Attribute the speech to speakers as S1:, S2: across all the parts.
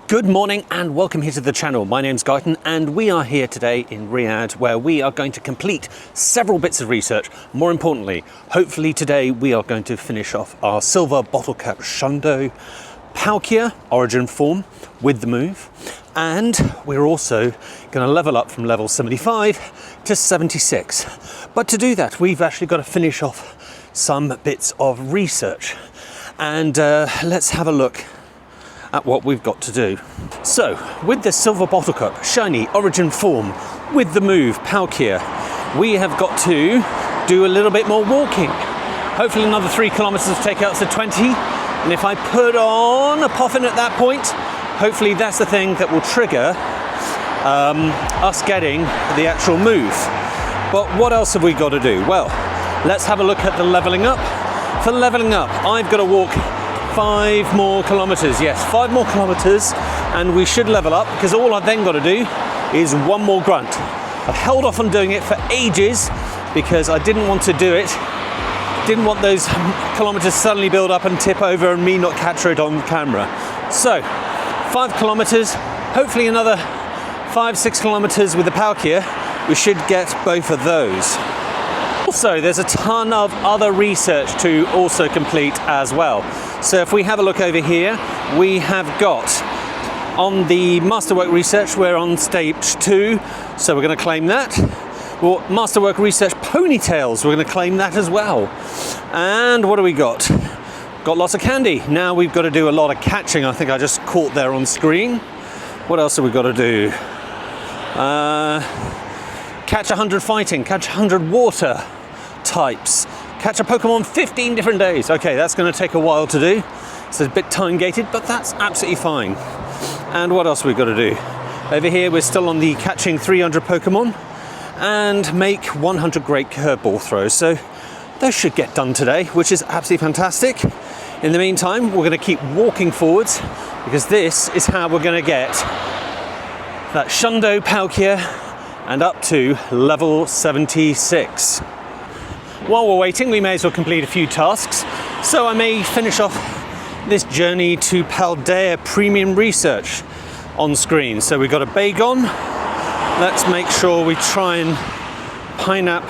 S1: Good morning and welcome here to the channel. My name's Guyton and we are here today in Riyadh where we are going to complete several bits of research. More importantly, hopefully today we are going to finish off our silver bottle cap Shundo Palkia origin form with the move, and we're also going to level up from level 75 to 76. But to do that we've actually got to finish off some bits of research, and let's have a look at what we've got to do. So, with the silver bottle cap shiny origin form with the move Palkia, we have got to do a little bit more walking. Hopefully another 3 kilometers to take us to 20. And if I put on a poffin at that point, hopefully that's the thing that will trigger us getting the actual move. But what else have we got to do? Well, let's have a look at the leveling up. For leveling up, I've got to walk 5 more kilometers. Yes, 5 more kilometers, and we should level up, because all I've then got to do is one more grunt. I've held off on doing it for ages because I didn't want to do it. Didn't want those kilometers suddenly build up and tip over and me not capture it on camera. So, 5 kilometers, hopefully another 5-6 kilometers with the Palkia. We should get both of those. Also, there's a ton of other research to also complete as well. So if we have a look over here, we have got on the masterwork research, we're on stage 2, so we're going to claim that. Well, masterwork research ponytails, we're going to claim that as well. And what do we got? Got lots of candy. Now we've got to do a lot of catching. I think I just caught there on screen. What else have we got to do? Catch 100 fighting, catch 100 water types, catch a Pokemon 15 different days. Okay, that's going to take a while to do. It's a bit time gated, but that's absolutely fine. And what else we've got to do? Over here, we're still on the catching 300 Pokemon and make 100 great curveball throws. So those should get done today, which is absolutely fantastic. In the meantime, we're going to keep walking forwards, because this is how we're going to get that Shundo Palkia and up to level 76. While we're waiting, we may as well complete a few tasks. So I may finish off this journey to Paldea Premium Research on screen. So we've got a Bagon. Let's make sure we try and pine up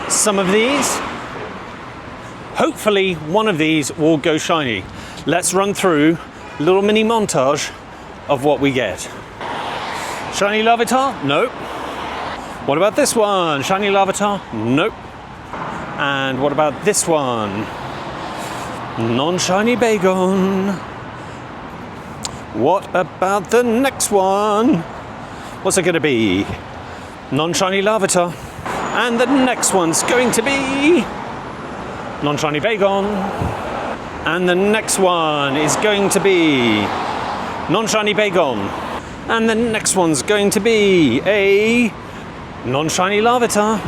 S1: some of these. Hopefully one of these will go shiny. Let's run through a little mini montage of what we get. Shiny Larvitar? Nope. What about this one? Shiny Larvitar? Nope. And what about this one? Non-shiny Bagon. What about the next one? What's it going to be? Non-shiny Larvitar. And the next one's going to be non-shiny Bagon. And the next one is going to be non-shiny Bagon. And the next one's going to be a non-shiny Larvitar.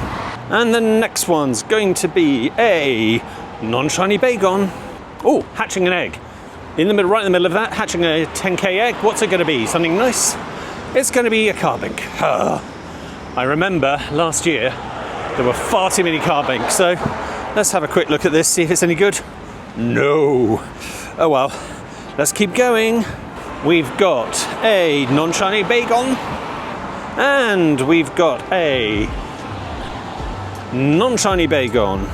S1: And the next one's going to be a non-shiny Bagon. Oh, hatching an egg. In the middle, right in the middle of that, hatching a 10k egg. What's it going to be? Something nice? It's going to be a Carbink. I remember last year there were far too many Carbinks. So let's have a quick look at this, see if it's any good. No. Oh well. Let's keep going. We've got a non-shiny Bagon. And we've got a non-shiny Bagon.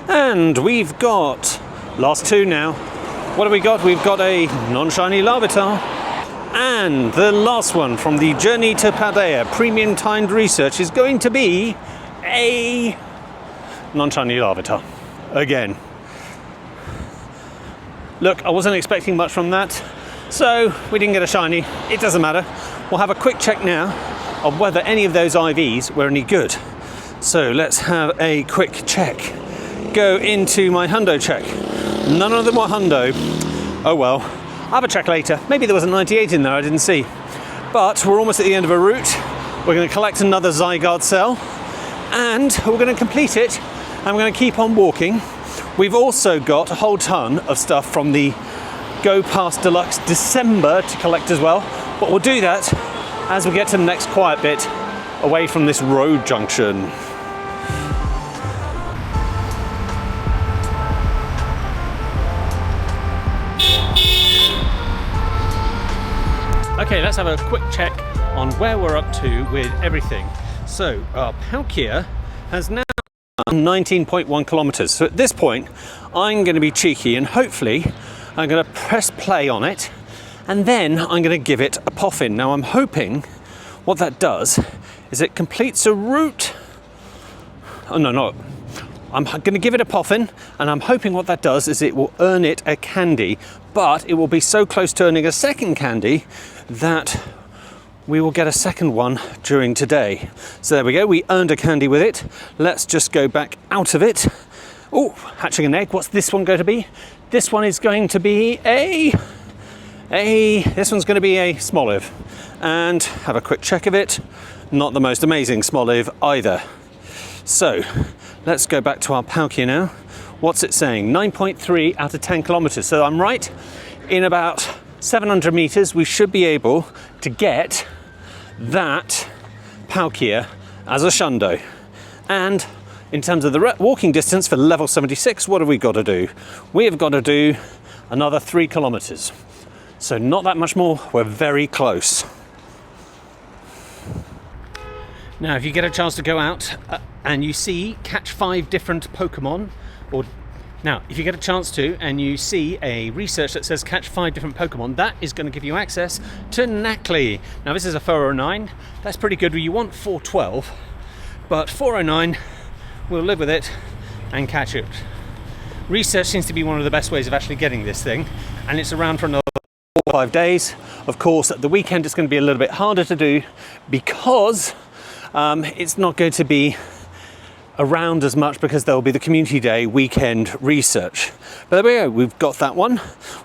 S1: And we've got, last 2 now. What have we got? We've got a non-shiny Larvitar. And the last one from the Journey to Paldea Premium Timed Research is going to be a non-shiny Larvitar. Again. Look, I wasn't expecting much from that. So, we didn't get a shiny. It doesn't matter. We'll have a quick check now of whether any of those IVs were any good. So let's have a quick check. Go into my Hundo check. None of them were Hundo. Oh well, I'll have a check later. Maybe there was a 98 in there I didn't see. But we're almost at the end of a route. We're going to collect another Zygarde cell, and we're going to complete it, and we're going to keep on walking. We've also got a whole ton of stuff from the Go Past Deluxe December to collect as well. But we'll do that as we get to the next quiet bit away from this road junction. Okay, let's have a quick check on where we're up to with everything. So our Palkia has now done 19.1 kilometers. So at this point, I'm going to be cheeky and hopefully I'm going to press play on it and then I'm going to give it a poffin. Now I'm hoping what that does is it completes a route. Oh no, I'm going to give it a poffin and I'm hoping what that does is it will earn it a candy, but it will be so close to earning a second candy that we will get a second one during today. So there we go, we earned a candy with it. Let's just go back out of it. Oh, hatching an egg. What's this one going to be? This one is going to be this one's going to be a Smoliv. And have a quick check of it. Not the most amazing Smoliv either. So let's go back to our Palkia now. What's it saying? 9.3 out of 10 kilometers. So I'm right. In about 700 meters, we should be able to get that Palkia as a Shundo. And in terms of the walking distance for level 76, what have we got to do? We have got to do another 3 kilometers. So not that much more, we're very close. Now, if you get a chance to go out and you catch 5 different Pokemon, if you get a chance to and you see a research that says catch 5 different Pokemon, that is going to give you access to Nacli. Now this is a 409, that's pretty good. You want 412, but 409, we'll live with it and catch it. Research seems to be one of the best ways of actually getting this thing, and it's around for another 4 or 5 days. Of course, at the weekend it's going to be a little bit harder to do because it's not going to be around as much because there will be the community day weekend research. But there we go, we've got that one.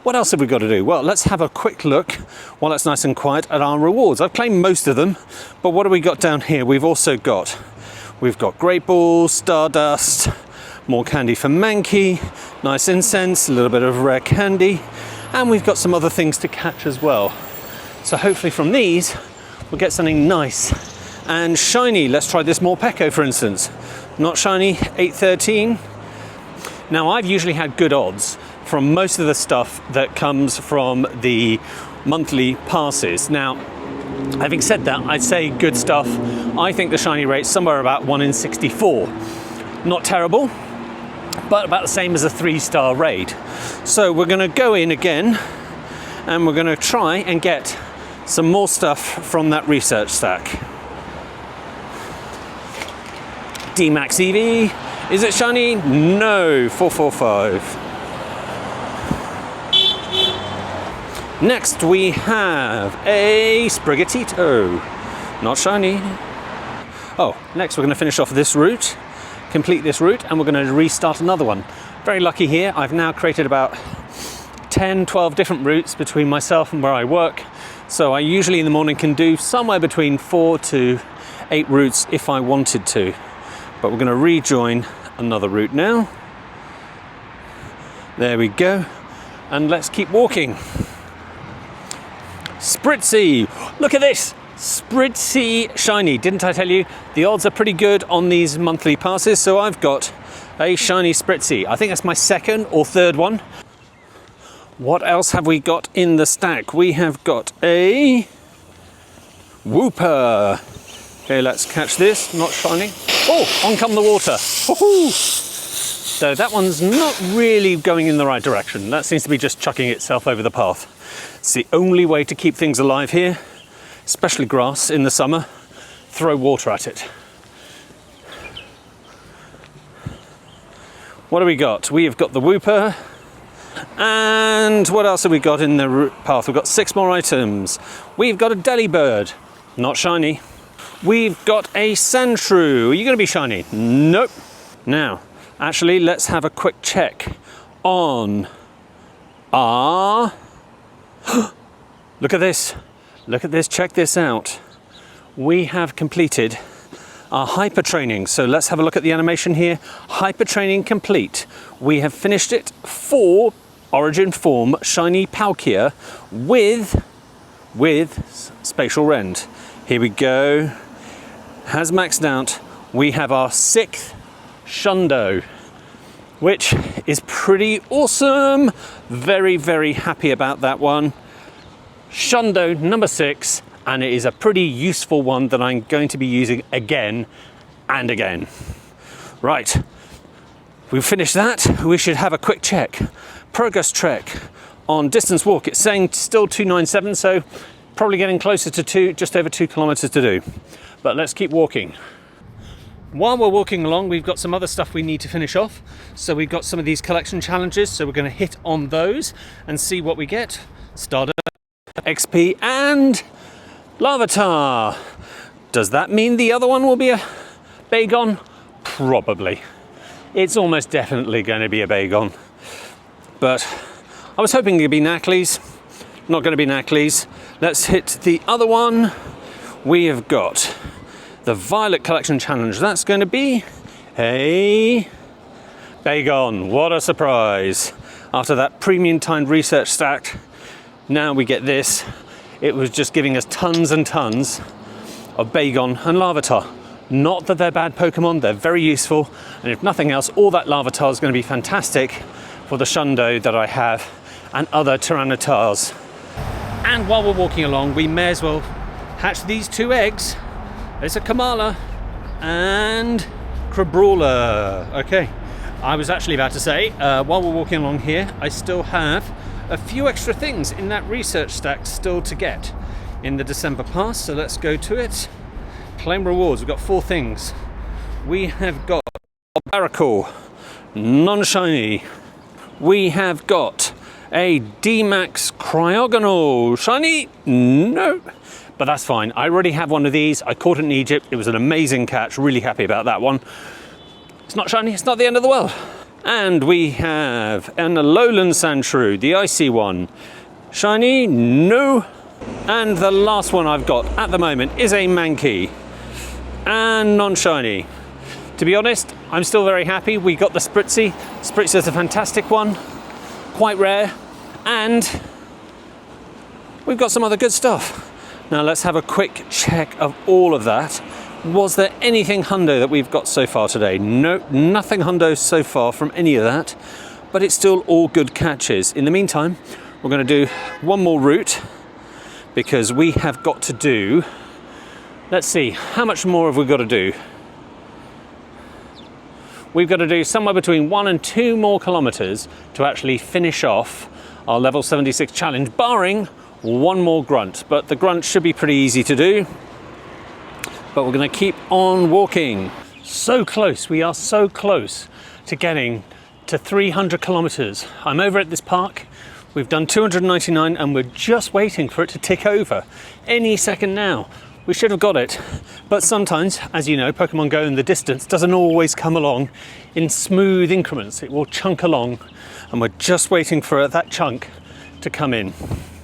S1: What else have we got to do? Well, let's have a quick look while it's nice and quiet at our rewards. I've claimed most of them, but what have we got down here? We've got Great Balls, Stardust, more candy for Mankey, nice incense, a little bit of rare candy, and we've got some other things to catch as well. So hopefully from these we'll get something nice and shiny. Let's try this Morpeko, for instance. Not shiny, 813. Now I've usually had good odds from most of the stuff that comes from the monthly passes. Now, having said that, I'd say good stuff. I think the shiny rate's somewhere about 1 in 64. Not terrible, but about the same as a 3-star raid. So we're gonna go in again and we're gonna try and get some more stuff from that research stack. D-Max EV, is it shiny? No, 445. Next we have a Sprigatito, not shiny. Oh, next we're going to finish off this route, complete this route, and we're going to restart another one. Very lucky here, I've now created about 10, 12 different routes between myself and where I work. So I usually in the morning can do somewhere between 4 to 8 routes if I wanted to. But we're going to rejoin another route now. There we go. And let's keep walking. Spritzy! Look at this! Spritzy shiny. Didn't I tell you? The odds are pretty good on these monthly passes, so I've got a shiny Spritzy. I think that's my second or third one. What else have we got in the stack? We have got a Wooper. Okay, let's catch this. Not shiny. Oh, on come the water. Woohoo! So that one's not really going in the right direction. That seems to be just chucking itself over the path. It's the only way to keep things alive here, especially grass in the summer. Throw water at it. What do we got? We have got the Wooper. And what else have we got in the path? We've got 6 more items. We've got a Delibird. Not shiny. We've got a Sandshrew. Are you going to be shiny? Nope. Now, actually, let's have a quick check on our... Look at this. Look at this. Check this out. We have completed our hyper training. So let's have a look at the animation here. Hyper training complete. We have finished it for Origin form shiny Palkia with spatial rend. Here we go. Has maxed out. We have our 6th Shundo, which is pretty awesome. Very, very happy about that one. Shundo number 6, and it is a pretty useful one that I'm going to be using again and again. Right, we've finished that. We should have a quick check. Progress trek on distance walk. It's saying still 297, so probably getting closer to just over 2 kilometers to do. But let's keep walking. While we're walking along, we've got some other stuff we need to finish off. So we've got some of these collection challenges, so we're going to hit on those and see what we get. Starter, XP, and Larvitar. Does that mean the other one will be a Bagon? Probably. It's almost definitely going to be a Bagon. But I was hoping it'd be Naclees. Not going to be Naclees. Let's hit the other one. We have got the Violet Collection Challenge. That's going to be a Bagon. What a surprise. After that premium timed research stack, now we get this. It was just giving us tons and tons of Bagon and Larvitar. Not that they're bad Pokemon, they're very useful. And if nothing else, all that Larvitar is going to be fantastic for the Shundo that I have and other Tyrannotars. And while we're walking along, we may as well hatch these 2 eggs. There's a Kamala and Crabrawler. Okay, I was actually about to say, while we're walking along here, I still have a few extra things in that research stack still to get in the December pass. So let's go to it. Claim rewards. We've got 4 things. We have got Baracle, non-shiny. We have got a D-Max Cryogonal. Shiny? No. But that's fine. I already have one of these. I caught it in Egypt. It was an amazing catch. Really happy about that one. It's not shiny. It's not the end of the world. And we have an Alolan Sandshrew, the icy one. Shiny? No. And the last one I've got at the moment is a Mankey. And non-shiny. To be honest, I'm still very happy. We got the Spritzy. Spritzy's a fantastic one. Quite rare. And we've got some other good stuff. Now let's have a quick check of all of that. Was there anything hundo that we've got so far today? No, nothing hundo so far from any of that, but it's still all good catches. In the meantime, we're going to do one more route because we have got to do, let's see, how much more have we got to do? We've got to do somewhere between 1 and 2 more kilometers to actually finish off our level 76 challenge, barring one more grunt, but the grunt should be pretty easy to do. But we're going to keep on walking. So close, we are so close to getting to 300 kilometers. I'm over at this park. We've done 299 and we're just waiting for it to tick over any second now. We should have got it, but sometimes, as you know, Pokemon Go in the distance doesn't always come along in smooth increments. It will chunk along, and we're just waiting for that chunk to come in.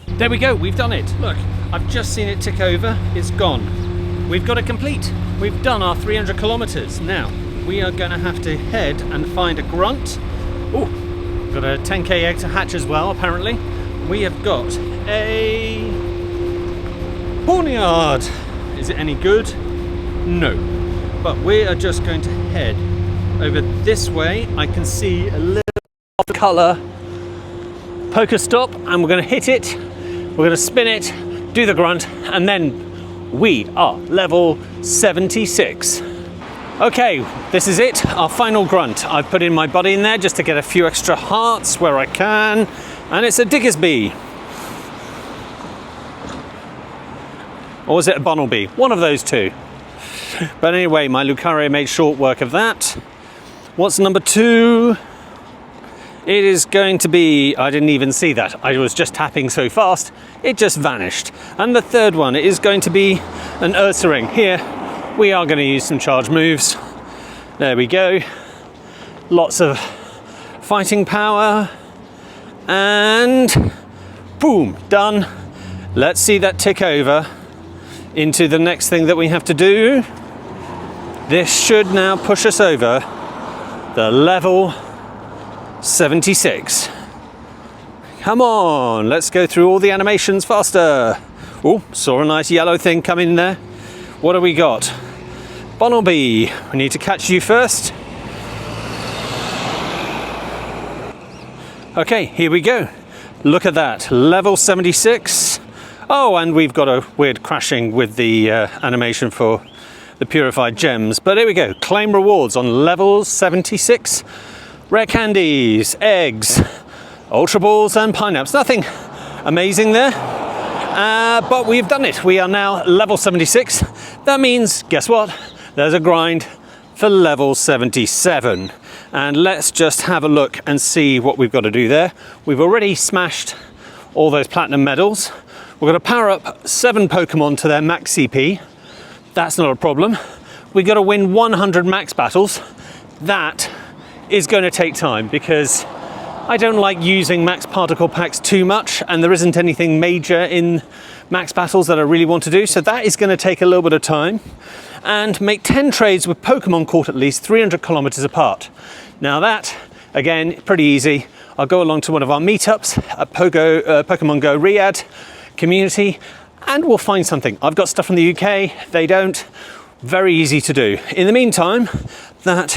S1: There we go, we've done it. Look, I've just seen it tick over, it's gone. We've got it complete. We've done our 300 kilometers. Now, we are gonna have to head and find a grunt. Oh, got a 10k egg to hatch as well, apparently. We have got a Pawniard. Is it any good? No. But we are just going to head over this way. I can see a little off colour Pokestop, and we're going to hit it. We're going to spin it, do the grunt, and then we are level 76. Okay, this is it, our final grunt. I've put in my body in there just to get a few extra hearts where I can, and it's a Diggersby. Or was it a Bunnelby? One of those two. But anyway, my Lucario made short work of that. What's number 2? It is going to be, I didn't even see that. I was just tapping so fast, it just vanished. And the third one is going to be an Ursaring. Here, we are going to use some charge moves. There we go. Lots of fighting power. And boom, done. Let's see that tick over into the next thing that we have to do. This should now push us over the level 76. Come on, let's go through all the animations faster. Oh, saw a nice yellow thing come in there. What have we got? Bunnelby, we need to catch you first. Okay, here we go. Look at that, level 76. Oh, and we've got a weird crashing with the animation for the purified gems. But here we go, claim rewards on level 76. Rare candies, eggs, ultra balls and pineapples. Nothing amazing there, but we've done it. We are now level 76. That means, guess what? There's a grind for level 77. And let's just have a look and see what we've got to do there. We've already smashed all those platinum medals. We're going to power up 7 Pokemon to their max CP. That's not a problem. We've got to win 100 max battles. That is going to take time because I don't like using max particle packs too much, and there isn't anything major in max battles that I really want to do, so that is going to take a little bit of time. And make 10 trades with Pokemon caught at least 300 kilometers apart. Now that, again, pretty easy. I'll go along to one of our meetups at Pokemon Go Riyadh community, and we'll find something. I've got stuff from the UK, they don't. Very easy to do. In the meantime, that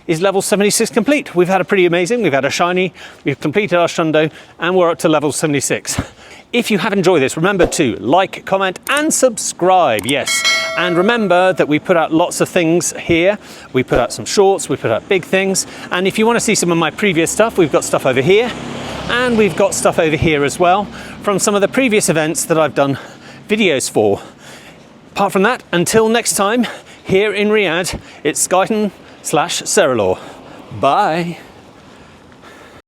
S1: is level 76 complete. We've had a pretty amazing, we've had a shiny, we've completed our Shundo, and we're up to level 76. If you have enjoyed this, remember to like, comment, and subscribe, yes. And remember that we put out lots of things here. We put out some shorts, we put out big things. And if you want to see some of my previous stuff, we've got stuff over here, and we've got stuff over here as well, from some of the previous events that I've done videos for. Apart from that, until next time, here in Riyadh, it's Skyton/Seralaw. Bye.